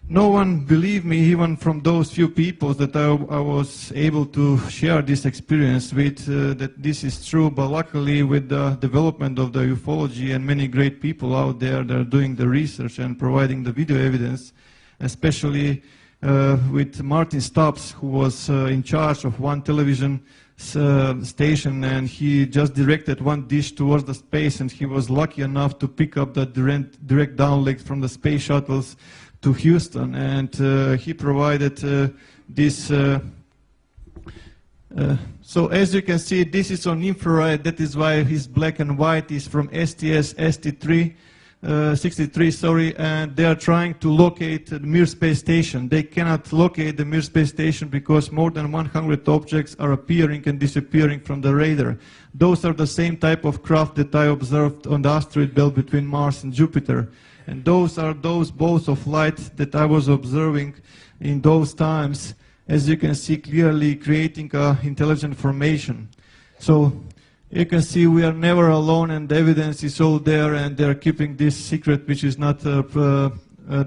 No one believed me, even from those few people that I was able to share this experience with, that this is true. But luckily, with the development of the ufology and many great people out there that are doing the research and providing the video evidence, especially with Martin Stubbs, who was in charge of one television station, and he just directed one dish towards the space, and he was lucky enough to pick up the direct downlink from the space shuttles to Houston, and he provided this. So as you can see, this is on infrared. That is why his black and white is from STS-63, and they are trying to locate the Mir space station. They cannot locate the Mir space station because more than 100 objects are appearing and disappearing from the radar. Those are the same type of craft that I observed on the asteroid belt between Mars and Jupiter. And those are those balls of light that I was observing in those times, as you can see clearly, creating intelligent formation. So you can see we are never alone, and the evidence is all there, and they're keeping this secret, which is not the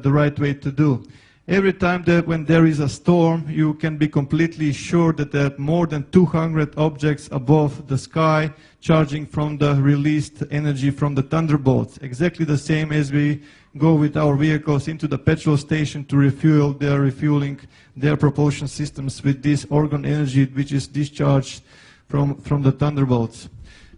right way to do. Every time that when there is a storm, you can be completely sure that there are more than 200 objects above the sky charging from the released energy from the thunderbolts. Exactly the same as we go with our vehicles into the petrol station to refuel. They are refueling their propulsion systems with this organ energy which is discharged from the thunderbolts.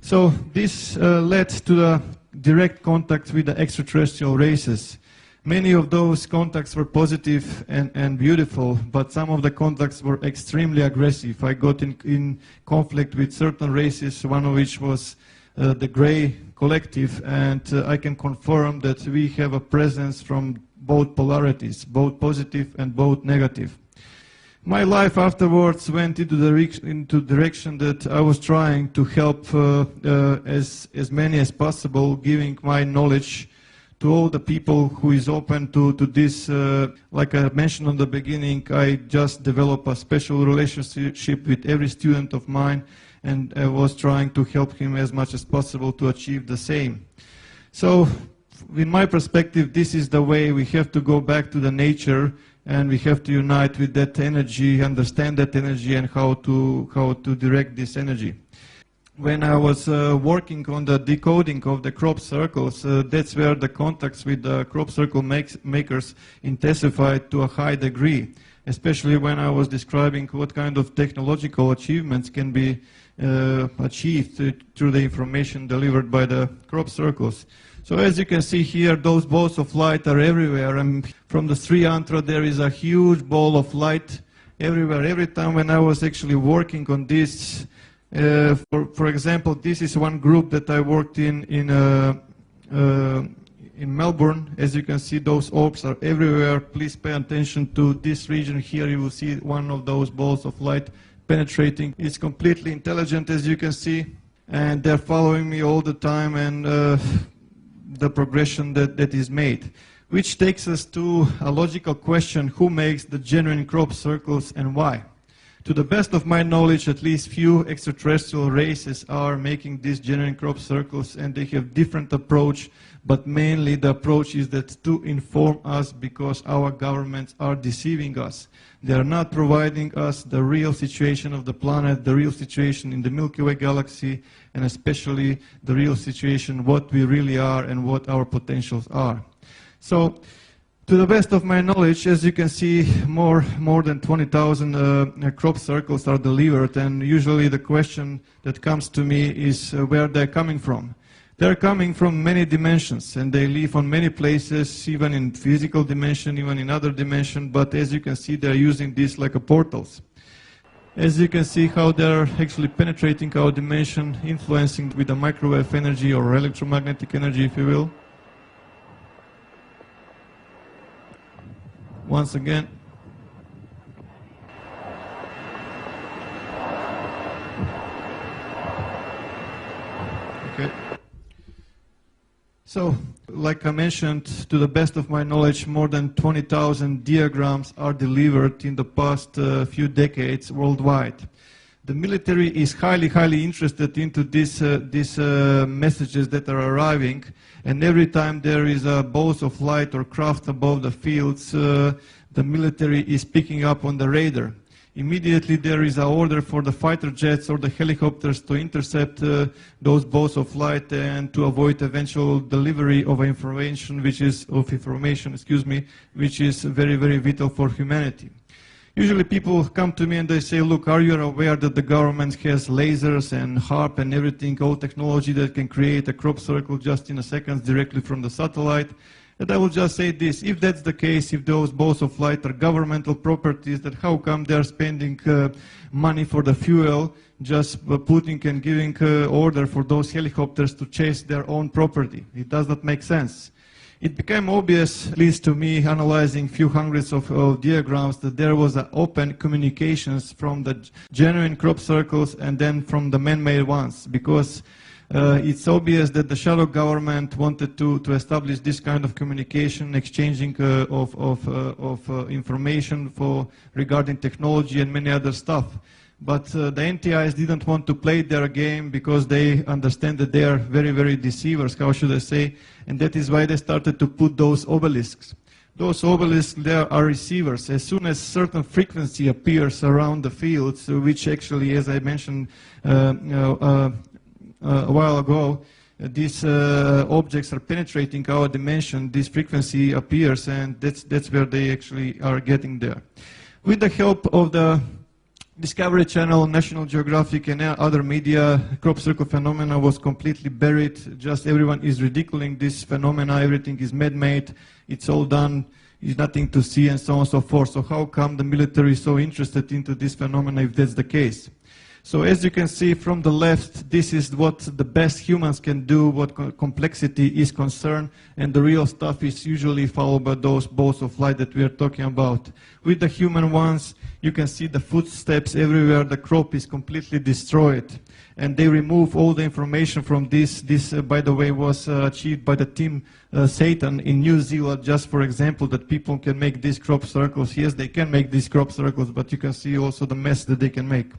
So this led to the direct contact with the extraterrestrial races. Many of those contacts were positive and beautiful, but some of the contacts were extremely aggressive. I got in conflict with certain races, one of which was the Gray Collective, and I can confirm that we have a presence from both polarities, both positive and both negative. My life afterwards went into the direction that I was trying to help as many as possible, giving my knowledge to all the people who is open to this. Like I mentioned in the beginning, I just developed a special relationship with every student of mine, and I was trying to help him as much as possible to achieve the same. So, in my perspective, this is the way. We have to go back to the nature, and we have to unite with that energy, understand that energy, and how to direct this energy. When I was working on the decoding of the crop circles, that's where the contacts with the crop circle makers intensified to a high degree, especially when I was describing what kind of technological achievements can be achieved through the information delivered by the crop circles. So as you can see here, those balls of light are everywhere, and from the Sri Yantra there is a huge ball of light everywhere. Every time when I was actually working on this, for example, this is one group that I worked in Melbourne. As you can see, those orbs are everywhere. Please pay attention to this region here. You will see one of those balls of light penetrating. It's completely intelligent, as you can see, and they're following me all the time, and the progression that is made. Which takes us to a logical question: who makes the genuine crop circles and why? To the best of my knowledge, at least few extraterrestrial races are making these genuine crop circles, and they have different approach, but mainly the approach is that to inform us, because our governments are deceiving us. They are not providing us the real situation of the planet, the real situation in the Milky Way galaxy, and especially the real situation, what we really are and what our potentials are. So, to the best of my knowledge, as you can see, more than 20,000 crop circles are delivered, and usually the question that comes to me is where they're coming from. They're coming from many dimensions, and they live on many places, even in physical dimension, even in other dimension, but as you can see, they're using this like a portals. As you can see how they're actually penetrating our dimension, influencing with the microwave energy or electromagnetic energy, if you will. Once again. Okay. So, like I mentioned, to the best of my knowledge, more than 20,000 diagrams are delivered in the past few decades worldwide. The military is highly interested into these messages that are arriving, and every time there is a bolt of light or craft above the fields, the military is picking up on the radar. Immediately there is an order for the fighter jets or the helicopters to intercept those bolts of light and to avoid eventual delivery of information, which is very vital for humanity. Usually people come to me and they say, look, are you aware that the government has lasers and HARP and everything, all technology that can create a crop circle just in a second directly from the satellite? And I will just say this, if that's the case, if those balls of light are governmental properties, then how come they are spending money for the fuel, just putting and giving order for those helicopters to chase their own property? It does not make sense. It became obvious, at least to me, analyzing few hundreds of diagrams, that there was an open communications from the genuine crop circles and then from the man-made ones, because it's obvious that the shadow government wanted to establish this kind of communication, exchanging of information regarding technology and many other stuff. But the NTIs didn't want to play their game because they understand that they are very deceivers, how should I say, and that is why they started to put those obelisks. Those obelisks, there are receivers. As soon as certain frequency appears around the fields, which actually, as I mentioned a while ago, these objects are penetrating our dimension, this frequency appears, and that's where they actually are getting there. With the help of the Discovery Channel, National Geographic and other media, crop circle phenomena was completely buried. Just everyone is ridiculing this phenomena, everything is man-made, it's all done, there's nothing to see and so on and so forth. So how come the military is so interested into this phenomena if that's the case? So as you can see from the left, this is what the best humans can do, what complexity is concerned, and the real stuff is usually followed by those bolts of light that we are talking about. With the human ones, you can see the footsteps everywhere, the crop is completely destroyed. And they remove all the information from this. This, by the way, was achieved by the team Satan in New Zealand, just for example, that people can make these crop circles. Yes, they can make these crop circles, but you can see also the mess that they can make.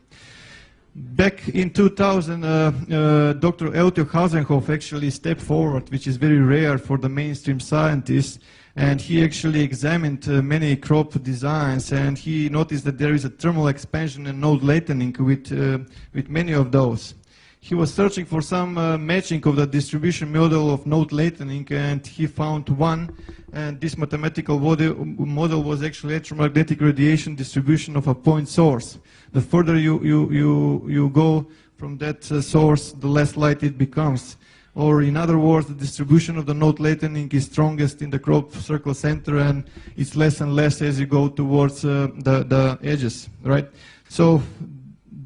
Back in 2000, Dr. Eltio Hasenhoff actually stepped forward, which is very rare for the mainstream scientists, and he actually examined many crop designs, and he noticed that there is a thermal expansion and node lengthening with many of those. He was searching for some matching of the distribution model of node lengthening, and he found one, and this mathematical model was actually electromagnetic radiation distribution of a point source. The further you go from that source, the less light it becomes. Or in other words, the distribution of the node lengthening is strongest in the crop circle center, and it's less and less as you go towards the edges, right? So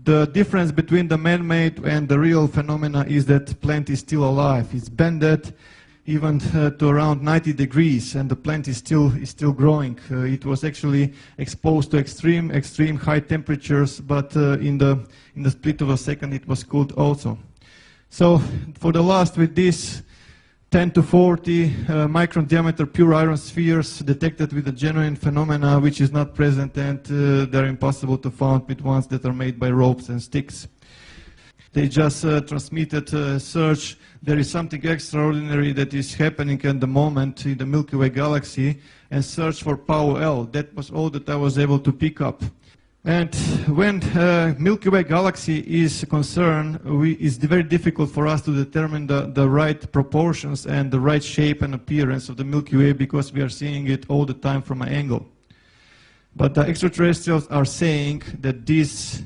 the difference between the man-made and the real phenomena is that plant is still alive. It's bended even to around 90 degrees, and the plant is still growing. It was actually exposed to extreme high temperatures, but in the split of a second it was cooled also. So for the last, with this 10 to 40 micron diameter pure iron spheres detected with a genuine phenomena which is not present, and they're impossible to find with ones that are made by ropes and sticks. They just transmitted search. There is something extraordinary that is happening at the moment in the Milky Way galaxy, and search for Power L. That was all that I was able to pick up. And when Milky Way galaxy is concerned, it's very difficult for us to determine the right proportions and the right shape and appearance of the Milky Way, because we are seeing it all the time from an angle. But the extraterrestrials are saying that this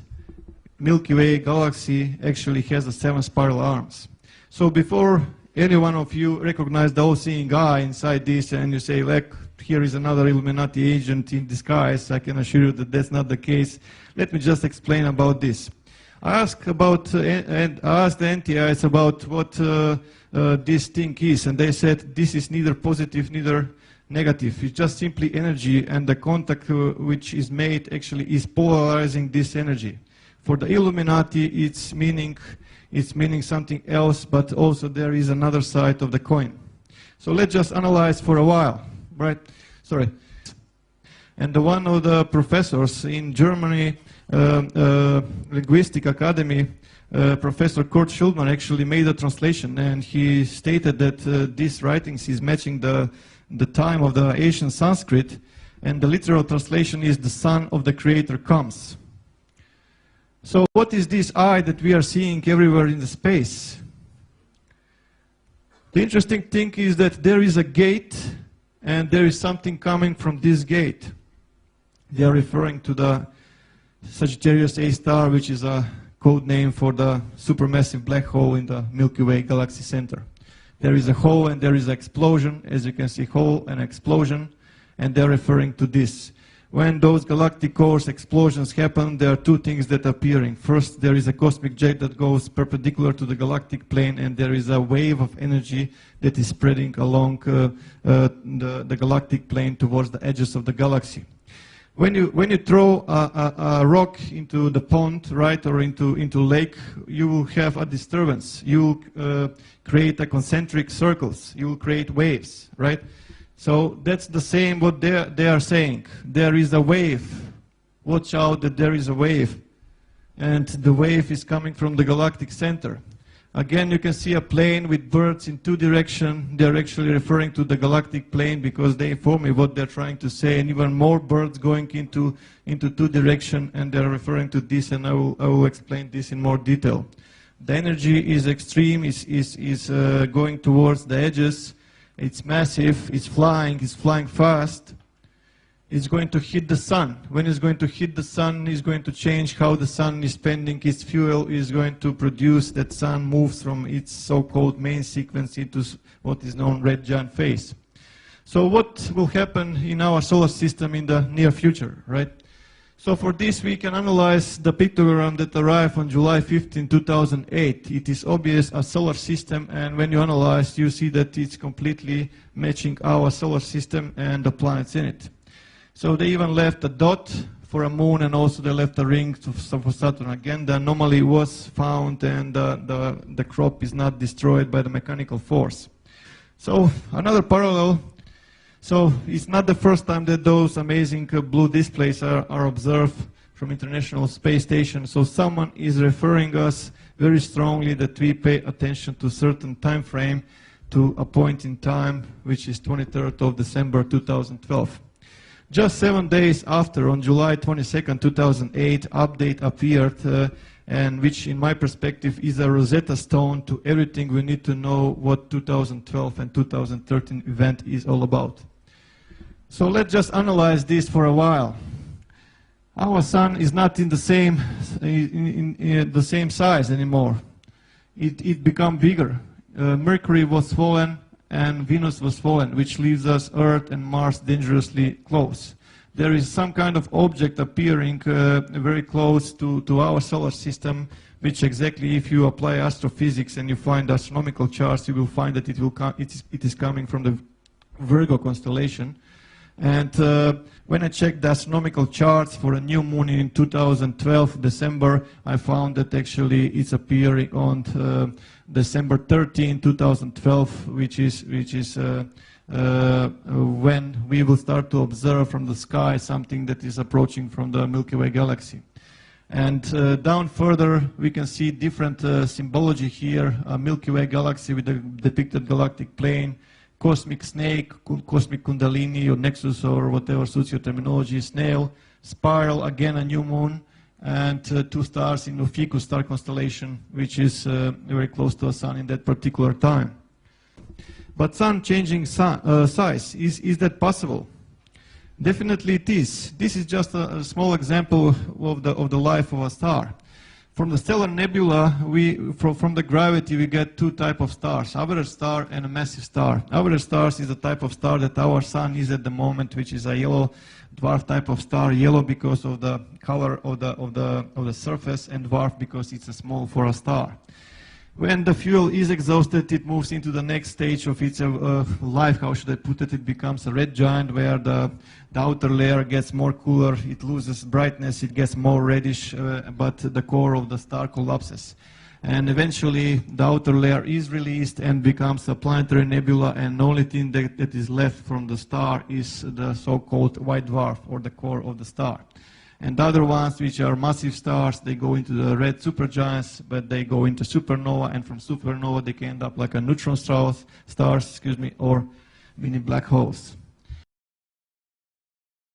Milky Way galaxy actually has 7 spiral arms. So before any one of you recognize the all-seeing eye inside this and you say, like, here is another Illuminati agent in disguise, I can assure you that that's not the case. Let me just explain about this. I asked the NTIs about what this thing is, and they said this is neither positive, neither negative. It's just simply energy, and the contact which is made actually is polarizing this energy. For the Illuminati, it's meaning something else, but also there is another side of the coin. So let's just analyze for a while, right? Sorry. And one of the professors in Germany, Linguistic Academy, Professor Kurt Schulman actually made a translation, and he stated that these writings is matching the time of the ancient Sanskrit, and the literal translation is "the Son of the Creator comes." So what is this eye that we are seeing everywhere in the space? The interesting thing is that there is a gate, and there is something coming from this gate. They are referring to the Sagittarius A star, which is a code name for the supermassive black hole in the Milky Way galaxy center. There is a hole and there is an explosion. As you can see, hole and explosion, and they're referring to this. When those galactic cores explosions happen, there are two things that are appearing. First, there is a cosmic jet that goes perpendicular to the galactic plane, and there is a wave of energy that is spreading along the galactic plane towards the edges of the galaxy. When you throw a rock into the pond, right, or into lake, you will have a disturbance. You will create a concentric circles. You will create waves, right? So that's the same what they are saying. There is a wave. Watch out that there is a wave. And the wave is coming from the galactic center. Again, you can see a plane with birds in two directions. They're actually referring to the galactic plane because they inform me what they're trying to say. And even more birds going into two directions, and they're referring to this, and I will explain this in more detail. The energy is extreme, is going towards the edges. It's massive, it's flying fast. It's going to hit the sun. When it's going to hit the sun, it's going to change how the sun is spending its fuel, is going to produce that sun moves from its so-called main sequence into what is known red giant phase. So what will happen in our solar system in the near future, right? So for this, we can analyze the pictogram that arrived on July 15, 2008. It is obvious a solar system, and when you analyze, you see that it's completely matching our solar system and the planets in it. So they even left a dot for a moon, and also they left a ring for Saturn. Again, the anomaly was found, and the crop is not destroyed by the mechanical force. So another parallel. So it's not the first time that those amazing blue displays are observed from International Space Station. So someone is referring us very strongly that we pay attention to a certain time frame, to a point in time, which is 23rd of December 2012. Just 7 days after, on July 22nd, 2008, update appeared, and which in my perspective is a Rosetta Stone to everything we need to know what 2012 and 2013 event is all about. So let's just analyze this for a while. Our sun is not in the same size anymore. It become bigger. Mercury was fallen and Venus was fallen, which leaves us Earth and Mars dangerously close. There is some kind of object appearing very close to our solar system, which exactly, if you apply astrophysics and you find astronomical charts, you will find that it is coming from the Virgo constellation. And when I checked the astronomical charts for a new moon in 2012, December, I found that actually it's appearing on December 13, 2012, which is when we will start to observe from the sky something that is approaching from the Milky Way galaxy. And down further, we can see different symbology here, a Milky Way galaxy with the depicted galactic plane, cosmic snake, cosmic kundalini or nexus or whatever suits your terminology, snail, spiral, again a new moon, and two stars in the Ficus star constellation, which is very close to the sun in that particular time. But sun changing size, is that possible? Definitely it is. This is just a small example of the life of a star. From the stellar nebula, from the gravity, we get two types of stars, average star and a massive star. Average stars is the type of star that our sun is at the moment, which is a yellow dwarf type of star, yellow because of the color of the surface, and dwarf because it's a small for a star. When the fuel is exhausted, it moves into the next stage of its life, how should I put it? It becomes a red giant where the outer layer gets more cooler, it loses brightness, it gets more reddish, but the core of the star collapses. And eventually the outer layer is released and becomes a planetary nebula, and the only thing that is left from the star is the so-called white dwarf, or the core of the star. And the other ones, which are massive stars, they go into the red supergiants, but they go into supernova, and from supernova they can end up like a neutron stars, or mini black holes.